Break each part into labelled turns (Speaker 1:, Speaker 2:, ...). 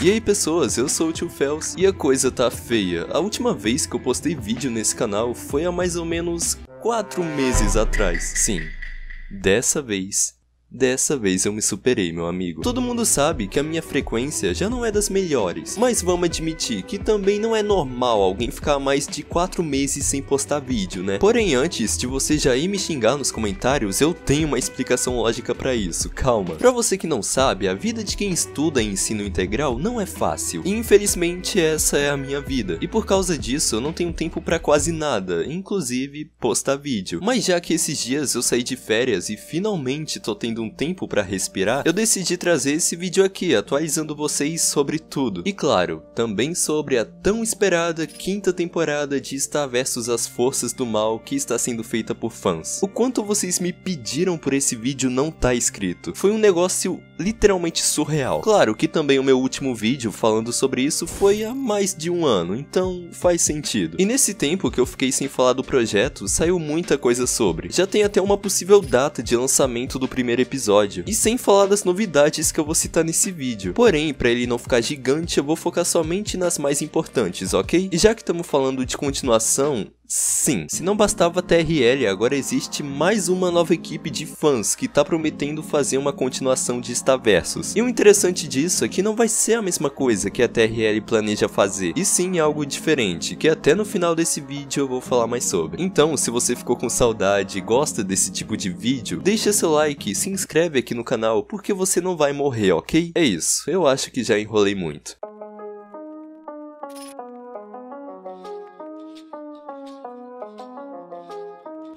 Speaker 1: E aí pessoas, eu sou o Tio Fels e a coisa tá feia. A última vez que eu postei vídeo nesse canal foi há mais ou menos 4 meses atrás. Sim, dessa vez eu me superei, meu amigo. Todo mundo sabe que a minha frequência já não é das melhores, mas vamos admitir que também não é normal alguém ficar mais de 4 meses sem postar vídeo, né? Porém, antes de você já ir me xingar nos comentários, eu tenho uma explicação lógica pra isso, calma. Pra você que não sabe, a vida de quem estuda em ensino integral não é fácil, e infelizmente essa é a minha vida. E por causa disso, eu não tenho tempo pra quase nada, inclusive postar vídeo. Mas já que esses dias eu saí de férias e finalmente tô tendo um tempo pra respirar, eu decidi trazer esse vídeo aqui, atualizando vocês sobre tudo. E claro, também sobre a tão esperada 5ª temporada de Star vs As Forças do Mal que está sendo feita por fãs. O quanto vocês me pediram por esse vídeo não tá escrito. Foi um negócio literalmente surreal. Claro que também o meu último vídeo falando sobre isso foi há mais de um ano, então faz sentido. E nesse tempo que eu fiquei sem falar do projeto, saiu muita coisa sobre. Já tem até uma possível data de lançamento do primeiro episódio, e sem falar das novidades que eu vou citar nesse vídeo. Porém, pra ele não ficar gigante, eu vou focar somente nas mais importantes, ok? E já que estamos falando de continuação, sim, se não bastava a TRL, agora existe mais uma nova equipe de fãs que tá prometendo fazer uma continuação de Star Versus. E o interessante disso é que não vai ser a mesma coisa que a TRL planeja fazer, e sim algo diferente, que até no final desse vídeo eu vou falar mais sobre. Então, se você ficou com saudade e gosta desse tipo de vídeo, deixa seu like e se inscreve aqui no canal, porque você não vai morrer, ok? É isso, eu acho que já enrolei muito.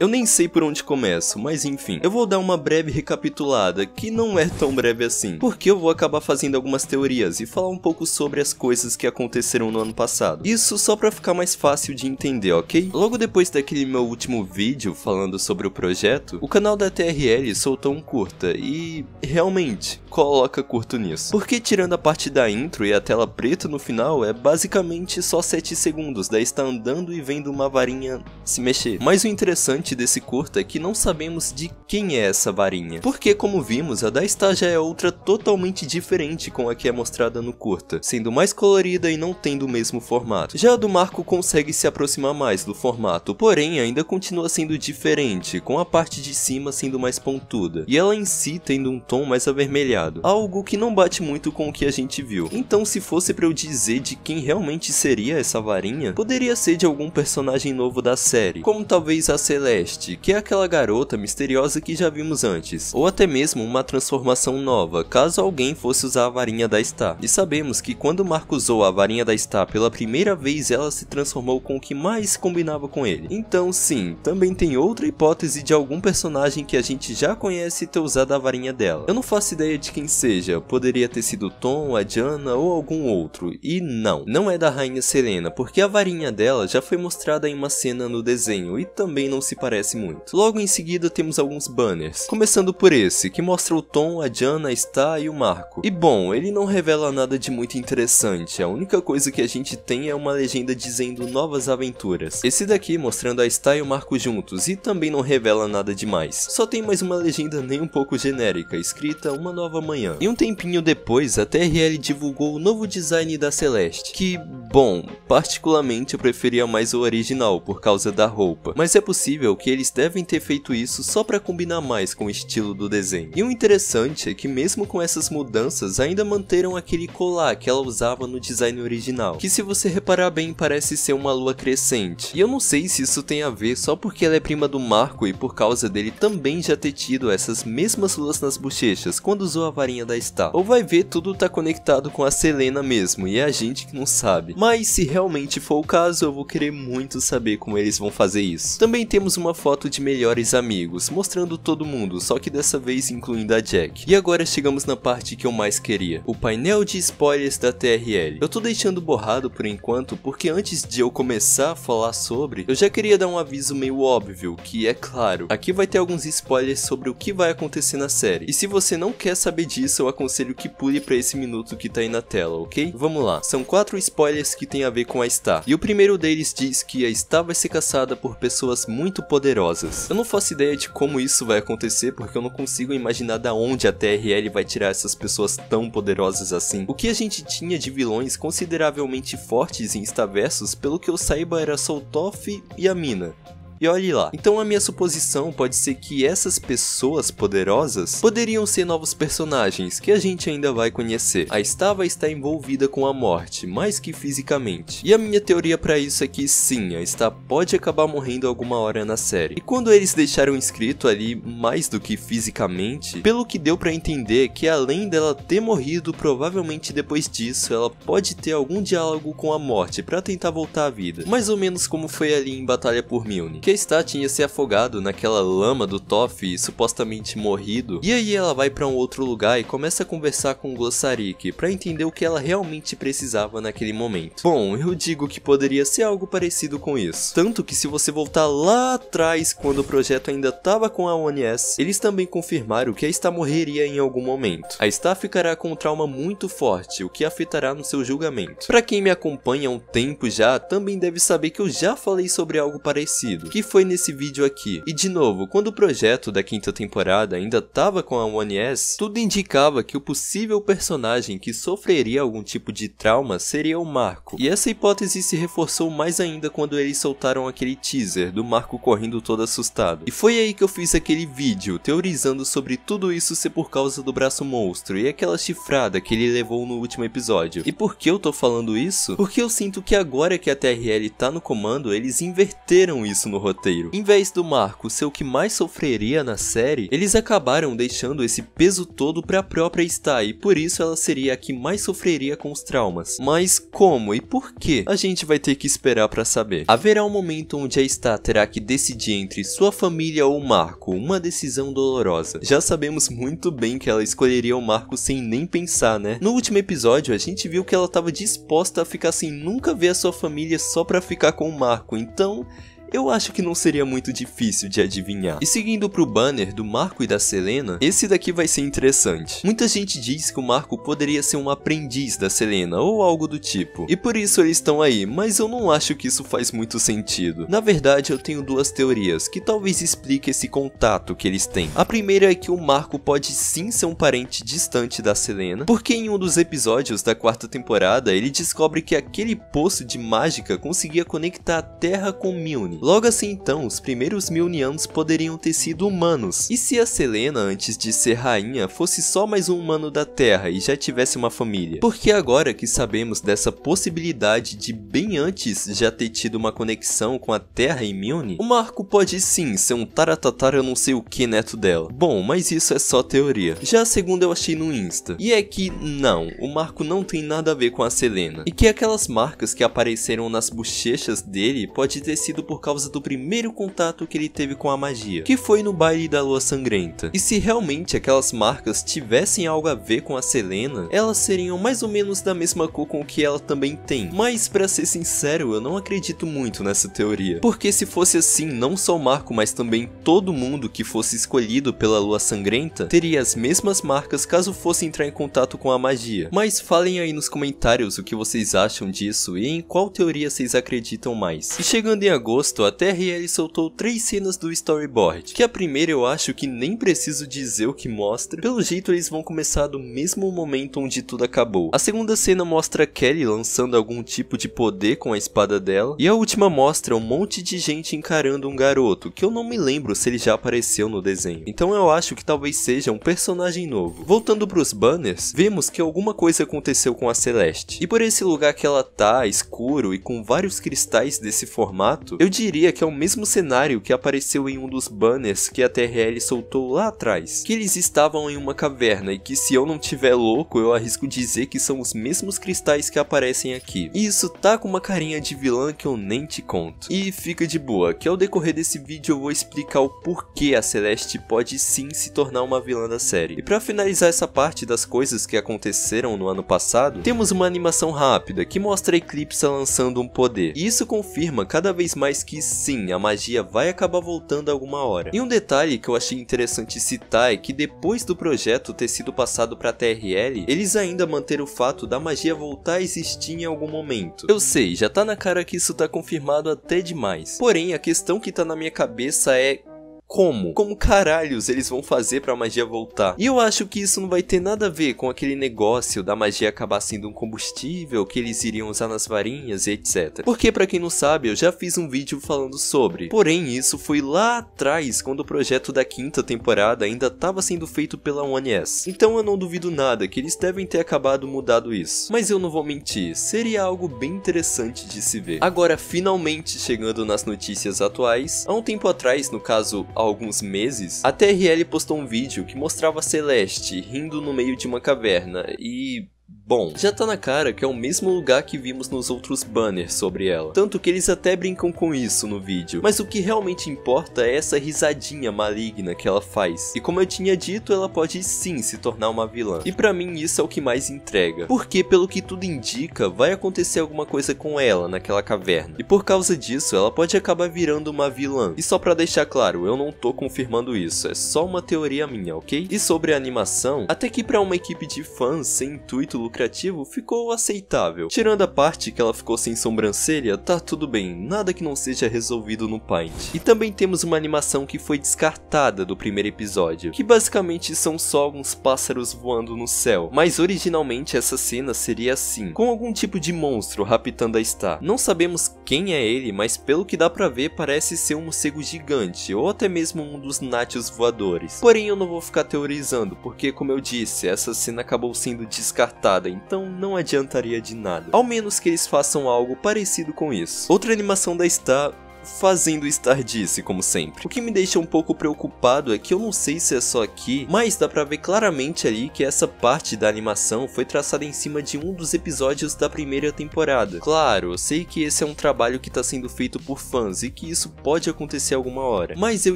Speaker 1: Eu nem sei por onde começo, mas enfim, eu vou dar uma breve recapitulada, que não é tão breve assim, porque eu vou acabar fazendo algumas teorias e falar um pouco sobre as coisas que aconteceram no ano passado. Isso só pra ficar mais fácil de entender, ok? Logo depois daquele meu último vídeo falando sobre o projeto, o canal da TRL soltou um curta e, realmente, coloca curto nisso. Porque tirando a parte da intro e a tela preta no final, é basicamente só 7 segundos, daí está andando e vendo uma varinha se mexer. Mas o interessante desse curta é que não sabemos de quem é essa varinha, porque como vimos, a da Star já é outra totalmente diferente com a que é mostrada no curta, sendo mais colorida e não tendo o mesmo formato. Já a do Marco consegue se aproximar mais do formato, porém ainda continua sendo diferente, com a parte de cima sendo mais pontuda, e ela em si tendo um tom mais avermelhado, algo que não bate muito com o que a gente viu. Então se fosse pra eu dizer de quem realmente seria essa varinha, poderia ser de algum personagem novo da série, como talvez a Celeste, que é aquela garota misteriosa que já vimos antes, ou até mesmo uma transformação nova, caso alguém fosse usar a varinha da Star. E sabemos que quando Marco usou a varinha da Star pela primeira vez, ela se transformou com o que mais combinava com ele. Então sim, também tem outra hipótese de algum personagem que a gente já conhece ter usado a varinha dela. Eu não faço ideia de quem seja, poderia ter sido Tom, a Diana ou algum outro, e não é da Rainha Selena, porque a varinha dela já foi mostrada em uma cena no desenho e também não se parece muito. Logo em seguida temos alguns banners, começando por esse, que mostra o Tom, a Diana, a Star e o Marco. E bom, ele não revela nada de muito interessante, a única coisa que a gente tem é uma legenda dizendo novas aventuras. Esse daqui mostrando a Star e o Marco juntos, e também não revela nada demais. Só tem mais uma legenda nem um pouco genérica, escrita Uma Nova Manhã. E um tempinho depois, a TRL divulgou o novo design da Celeste, que, bom, particularmente eu preferia mais o original por causa da roupa, mas é possível que eles devem ter feito isso só para combinar mais com o estilo do desenho. E o interessante é que mesmo com essas mudanças ainda manteram aquele colar que ela usava no design original, que se você reparar bem parece ser uma lua crescente. E eu não sei se isso tem a ver só porque ela é prima do Marco e por causa dele também já ter tido essas mesmas luas nas bochechas quando usou a varinha da Star, ou vai ver tudo tá conectado com a Selena mesmo e é a gente que não sabe. Mas se realmente for o caso, eu vou querer muito saber como eles vão fazer isso. Também temos uma foto de melhores amigos, mostrando todo mundo, só que dessa vez incluindo a Jack. E agora chegamos na parte que eu mais queria, o painel de spoilers da TRL. Eu tô deixando borrado por enquanto, porque antes de eu começar a falar sobre, eu já queria dar um aviso meio óbvio, que é claro, aqui vai ter alguns spoilers sobre o que vai acontecer na série. E se você não quer saber disso, eu aconselho que pule pra esse minuto que tá aí na tela, ok? Vamos lá, são 4 spoilers que tem a ver com a Star. E o primeiro deles diz que a Star vai ser caçada por pessoas muito poderosas. Eu não faço ideia de como isso vai acontecer, porque eu não consigo imaginar da onde a TRL vai tirar essas pessoas tão poderosas assim. O que a gente tinha de vilões consideravelmente fortes em Instaversus, pelo que eu saiba, era só o Toph e a Mina. E olhe lá. Então a minha suposição pode ser que essas pessoas poderosas poderiam ser novos personagens que a gente ainda vai conhecer. A Star vai estar envolvida com a morte, mais que fisicamente. E a minha teoria pra isso é que sim, a Star pode acabar morrendo alguma hora na série. E quando eles deixaram escrito ali mais do que fisicamente, pelo que deu pra entender que além dela ter morrido, provavelmente depois disso ela pode ter algum diálogo com a morte pra tentar voltar à vida. Mais ou menos como foi ali em Batalha por Mjolnir. Que a Star tinha se afogado naquela lama do Toph e supostamente morrido, e aí ela vai pra um outro lugar e começa a conversar com o Glossaryck pra entender o que ela realmente precisava naquele momento. Bom, eu digo que poderia ser algo parecido com isso, tanto que se você voltar lá atrás quando o projeto ainda tava com a ONS, eles também confirmaram que a Star morreria em algum momento. A Star ficará com um trauma muito forte, o que afetará no seu julgamento. Pra quem me acompanha há um tempo já, também deve saber que eu já falei sobre algo parecido, que foi nesse vídeo aqui. E de novo, quando o projeto da quinta temporada ainda tava com a ONS, tudo indicava que o possível personagem que sofreria algum tipo de trauma seria o Marco. E essa hipótese se reforçou mais ainda quando eles soltaram aquele teaser do Marco correndo todo assustado. E foi aí que eu fiz aquele vídeo teorizando sobre tudo isso ser por causa do braço monstro e aquela chifrada que ele levou no último episódio. E por que eu tô falando isso? Porque eu sinto que agora que a TRL tá no comando, eles inverteram isso no roteiro. Em vez do Marco ser o que mais sofreria na série, eles acabaram deixando esse peso todo pra própria Star e por isso ela seria a que mais sofreria com os traumas. Mas como e por quê? A gente vai ter que esperar pra saber. Haverá um momento onde a Star terá que decidir entre sua família ou o Marco, uma decisão dolorosa. Já sabemos muito bem que ela escolheria o Marco sem nem pensar, né? No último episódio a gente viu que ela estava disposta a ficar sem nunca ver a sua família só pra ficar com o Marco, então eu acho que não seria muito difícil de adivinhar. E seguindo pro banner do Marco e da Selena, esse daqui vai ser interessante. Muita gente diz que o Marco poderia ser um aprendiz da Selena ou algo do tipo, e por isso eles estão aí, mas eu não acho que isso faz muito sentido. Na verdade eu tenho duas teorias que talvez expliquem esse contato que eles têm. A primeira é que o Marco pode sim ser um parente distante da Selena, porque em um dos episódios da quarta temporada ele descobre que aquele poço de mágica conseguia conectar a Terra com Mjolnir. Logo assim então, os primeiros Mjolnirianos poderiam ter sido humanos. E se a Selena, antes de ser rainha, fosse só mais um humano da Terra e já tivesse uma família? Porque agora que sabemos dessa possibilidade de bem antes já ter tido uma conexão com a Terra e Mjolnir, o Marco pode sim ser um taratatara não sei o que neto dela. Bom, mas isso é só teoria. Já a segunda eu achei no Insta, e é que não, o Marco não tem nada a ver com a Selena, e que aquelas marcas que apareceram nas bochechas dele pode ter sido por causa do primeiro contato que ele teve com a magia, que foi no baile da Lua Sangrenta. E se realmente aquelas marcas tivessem algo a ver com a Selena, elas seriam mais ou menos da mesma cor com o que ela também tem. Mas pra ser sincero, eu não acredito muito nessa teoria, porque se fosse assim, não só o Marco, mas também todo mundo que fosse escolhido pela Lua Sangrenta teria as mesmas marcas caso fosse entrar em contato com a magia. Mas falem aí nos comentários o que vocês acham disso e em qual teoria vocês acreditam mais. E chegando em agosto, a TRL soltou 3 cenas do storyboard, que a primeira eu acho que nem preciso dizer o que mostra, pelo jeito eles vão começar do mesmo momento onde tudo acabou. A segunda cena mostra Kelly lançando algum tipo de poder com a espada dela, e a última mostra um monte de gente encarando um garoto, que eu não me lembro se ele já apareceu no desenho, então eu acho que talvez seja um personagem novo. Voltando pros banners, vemos que alguma coisa aconteceu com a Celeste, e por esse lugar que ela tá, escuro e com vários cristais desse formato, eu diria que é o mesmo cenário que apareceu em um dos banners que a TRL soltou lá atrás, que eles estavam em uma caverna e que se eu não tiver louco eu arrisco dizer que são os mesmos cristais que aparecem aqui. E isso tá com uma carinha de vilã que eu nem te conto. E fica de boa, que ao decorrer desse vídeo eu vou explicar o porquê a Celeste pode sim se tornar uma vilã da série. E pra finalizar essa parte das coisas que aconteceram no ano passado, temos uma animação rápida que mostra a Eclipsa lançando um poder, e isso confirma cada vez mais que que sim, a magia vai acabar voltando alguma hora. E um detalhe que eu achei interessante citar é que depois do projeto ter sido passado para a TRL, eles ainda manteram o fato da magia voltar a existir em algum momento. Eu sei, já tá na cara que isso tá confirmado até demais. Porém, a questão que tá na minha cabeça é: como? Como caralhos eles vão fazer pra magia voltar? E eu acho que isso não vai ter nada a ver com aquele negócio da magia acabar sendo um combustível que eles iriam usar nas varinhas e etc. Porque pra quem não sabe, eu já fiz um vídeo falando sobre. Porém, isso foi lá atrás, quando o projeto da 5ª temporada ainda estava sendo feito pela 1S. Então eu não duvido nada que eles devem ter acabado mudado isso. Mas eu não vou mentir, seria algo bem interessante de se ver. Agora, finalmente chegando nas notícias atuais, há um tempo atrás, no caso há alguns meses, a TRL postou um vídeo que mostrava Celeste rindo no meio de uma caverna e... bom, já tá na cara que é o mesmo lugar que vimos nos outros banners sobre ela, tanto que eles até brincam com isso no vídeo, mas o que realmente importa é essa risadinha maligna que ela faz, e como eu tinha dito, ela pode sim se tornar uma vilã, e pra mim isso é o que mais entrega, porque pelo que tudo indica, vai acontecer alguma coisa com ela naquela caverna, e por causa disso ela pode acabar virando uma vilã, e só pra deixar claro, eu não tô confirmando isso, é só uma teoria minha, ok? E sobre a animação, até que pra uma equipe de fãs sem intuito lucrativo ficou aceitável. Tirando a parte que ela ficou sem sobrancelha, tá tudo bem, nada que não seja resolvido no Paint. E também temos uma animação que foi descartada do primeiro episódio, que basicamente são só alguns pássaros voando no céu, mas originalmente essa cena seria assim, com algum tipo de monstro raptando a Star. Não sabemos quem é ele, mas pelo que dá pra ver parece ser um morcego gigante, ou até mesmo um dos Natios voadores. Porém eu não vou ficar teorizando, porque como eu disse, essa cena acabou sendo descartada, então não adiantaria de nada, ao menos que eles façam algo parecido com isso. Outra animação da Star fazendo Stardice, como sempre. O que me deixa um pouco preocupado é que eu não sei se é só aqui, mas dá pra ver claramente ali que essa parte da animação foi traçada em cima de um dos episódios da primeira temporada. Claro, eu sei que esse é um trabalho que tá sendo feito por fãs e que isso pode acontecer alguma hora, mas eu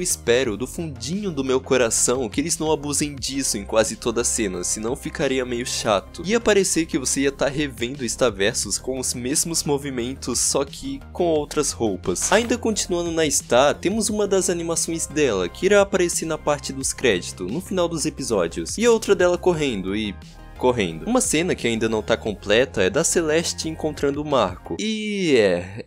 Speaker 1: espero do fundinho do meu coração que eles não abusem disso em quase toda a cena, senão ficaria meio chato. Ia parecer que você ia estar revendo Starversus com os mesmos movimentos, só que com outras roupas. Ainda continuando na Star, temos uma das animações dela, que irá aparecer na parte dos créditos, no final dos episódios, e outra dela correndo, Uma cena que ainda não tá completa é da Celeste encontrando o Marco. E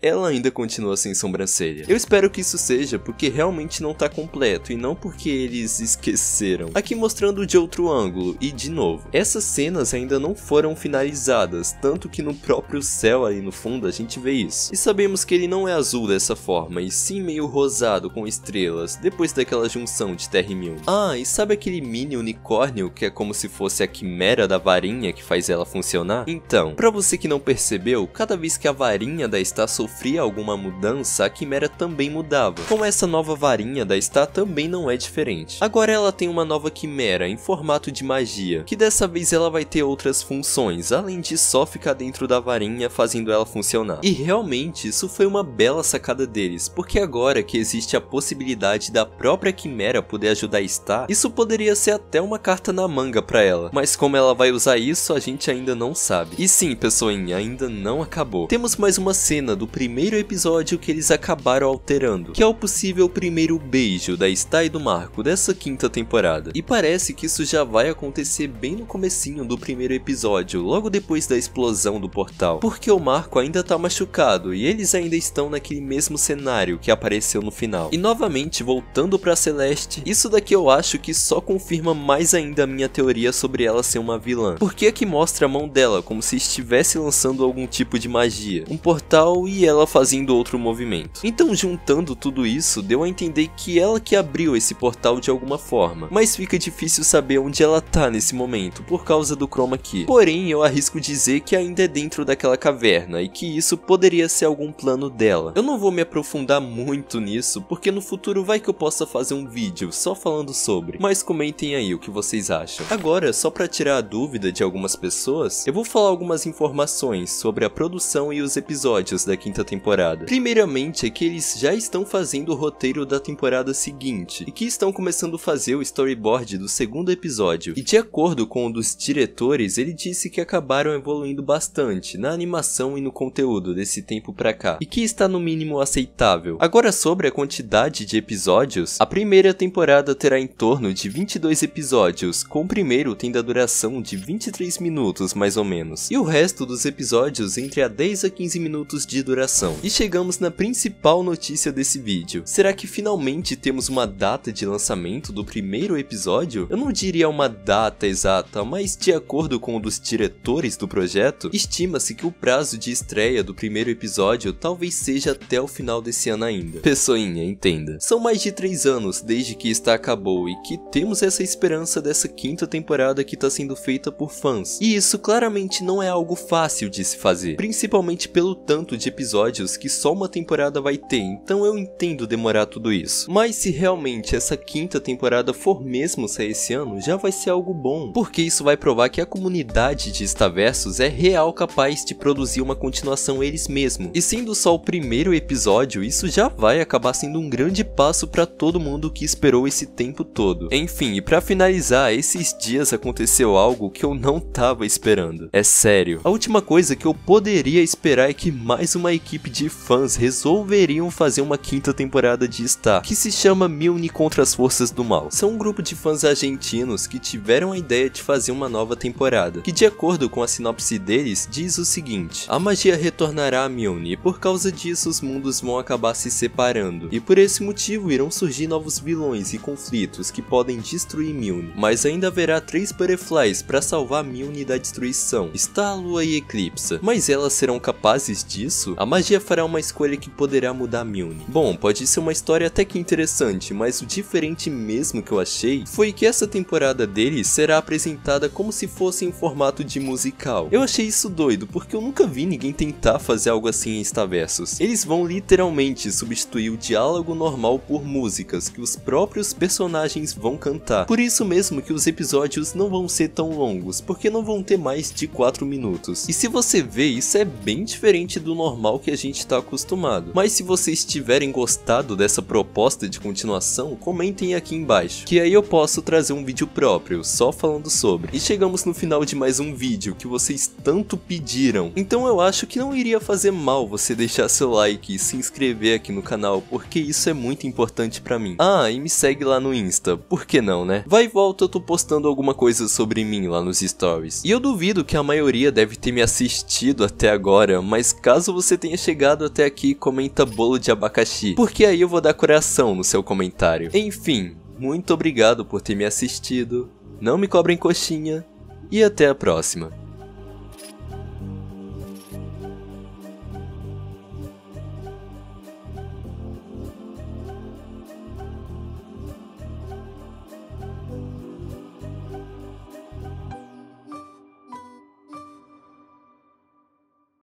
Speaker 1: ela ainda continua sem sobrancelha. Eu espero que isso seja porque realmente não tá completo e não porque eles esqueceram. Aqui mostrando de outro ângulo e de novo, essas cenas ainda não foram finalizadas, tanto que no próprio céu ali no fundo a gente vê isso. E sabemos que ele não é azul dessa forma, e sim meio rosado com estrelas, depois daquela junção de Terra e Milne. Ah, e sabe aquele mini unicórnio que é como se fosse a quimera da varinha que faz ela funcionar? Então, pra você que não percebeu, cada vez que a varinha da Star sofria alguma mudança, a quimera também mudava. Com essa nova varinha da Star também não é diferente. Agora ela tem uma nova quimera em formato de magia, que dessa vez ela vai ter outras funções, além de só ficar dentro da varinha fazendo ela funcionar. E realmente isso foi uma bela sacada deles, porque agora que existe a possibilidade da própria quimera poder ajudar a Star, isso poderia ser até uma carta na manga pra ela, mas como ela vai usar isso, a gente ainda não sabe. E sim, pessoinha, ainda não acabou. Temos mais uma cena do primeiro episódio que eles acabaram alterando, que é o possível primeiro beijo da Star e do Marco dessa 5ª temporada. E parece que isso já vai acontecer bem no comecinho do primeiro episódio, logo depois da explosão do portal, porque o Marco ainda tá machucado e eles ainda estão naquele mesmo cenário que apareceu no final. E novamente, voltando pra Celeste, isso daqui eu acho que só confirma mais ainda a minha teoria sobre ela ser uma vilã, porque aqui mostra a mão dela como se estivesse lançando algum tipo de magia, um portal e ela fazendo outro movimento. Então juntando tudo isso, deu a entender que ela que abriu esse portal de alguma forma, mas fica difícil saber onde ela tá nesse momento por causa do chroma key. Porém eu arrisco dizer que ainda é dentro daquela caverna e que isso poderia ser algum plano dela. Eu não vou me aprofundar muito nisso, porque no futuro vai que eu possa fazer um vídeo só falando sobre, mas comentem aí o que vocês acham. Agora, só pra tirar a dúvida, dúvida de algumas pessoas, eu vou falar algumas informações sobre a produção e os episódios da quinta temporada. Primeiramente é que eles já estão fazendo o roteiro da temporada seguinte, e que estão começando a fazer o storyboard do segundo episódio. E de acordo com um dos diretores, ele disse que acabaram evoluindo bastante na animação e no conteúdo desse tempo pra cá, e que está no mínimo aceitável. Agora sobre a quantidade de episódios, a primeira temporada terá em torno de 22 episódios, com o primeiro tendo a duração de 23 minutos mais ou menos, e o resto dos episódios entre a 10 a 15 minutos de duração. E chegamos na principal notícia desse vídeo. Será que finalmente temos uma data de lançamento do primeiro episódio? Eu não diria uma data exata, mas de acordo com um dos diretores do projeto, estima-se que o prazo de estreia do primeiro episódio talvez seja até o final desse ano ainda. Pessoinha, entenda. São mais de 3 anos desde que Star acabou e que temos essa esperança dessa quinta temporada que está sendo feita por fãs. E isso claramente não é algo fácil de se fazer, principalmente pelo tanto de episódios que só uma temporada vai ter, então eu entendo demorar tudo isso. Mas se realmente essa quinta temporada for mesmo sair esse ano, já vai ser algo bom, porque isso vai provar que a comunidade de Starversus é real capaz de produzir uma continuação eles mesmos. E sendo só o primeiro episódio, isso já vai acabar sendo um grande passo para todo mundo que esperou esse tempo todo. Enfim, e pra finalizar, esses dias aconteceu algo que eu não tava esperando. É sério. A última coisa que eu poderia esperar é que mais uma equipe de fãs resolveriam fazer uma quinta temporada de Star, que se chama Milne contra as Forças do Mal. São um grupo de fãs argentinos que tiveram a ideia de fazer uma nova temporada, que de acordo com a sinopse deles, diz o seguinte: a magia retornará a Milne e por causa disso os mundos vão acabar se separando, e por esse motivo irão surgir novos vilões e conflitos que podem destruir Milne, mas ainda haverá 3 Butterflies para salvar Milne da destruição, Star, Lua e Eclipsa. Mas elas serão capazes disso? A magia fará uma escolha que poderá mudar Milne. Bom, pode ser uma história até que interessante, mas o diferente mesmo que eu achei foi que essa temporada deles será apresentada como se fosse em formato de musical. Eu achei isso doido, porque eu nunca vi ninguém tentar fazer algo assim em Starversus. Eles vão literalmente substituir o diálogo normal por músicas que os próprios personagens vão cantar. Por isso mesmo que os episódios não vão ser tão longos, porque não vão ter mais de 4 minutos. E se você vê, isso é bem diferente do normal que a gente tá acostumado. Mas se vocês tiverem gostado dessa proposta de continuação, comentem aqui embaixo, que aí eu posso trazer um vídeo próprio, só falando sobre. E chegamos no final de mais um vídeo que vocês tanto pediram, então eu acho que não iria fazer mal você deixar seu like e se inscrever aqui no canal, porque isso é muito importante pra mim. Ah, e me segue lá no Insta, por que não, né? Vai e volta, eu tô postando alguma coisa sobre mim lá nos stories. E eu duvido que a maioria deve ter me assistido até agora, mas caso você tenha chegado até aqui, comenta bolo de abacaxi, porque aí eu vou dar coração no seu comentário. Enfim, muito obrigado por ter me assistido, não me cobrem coxinha, e até a próxima.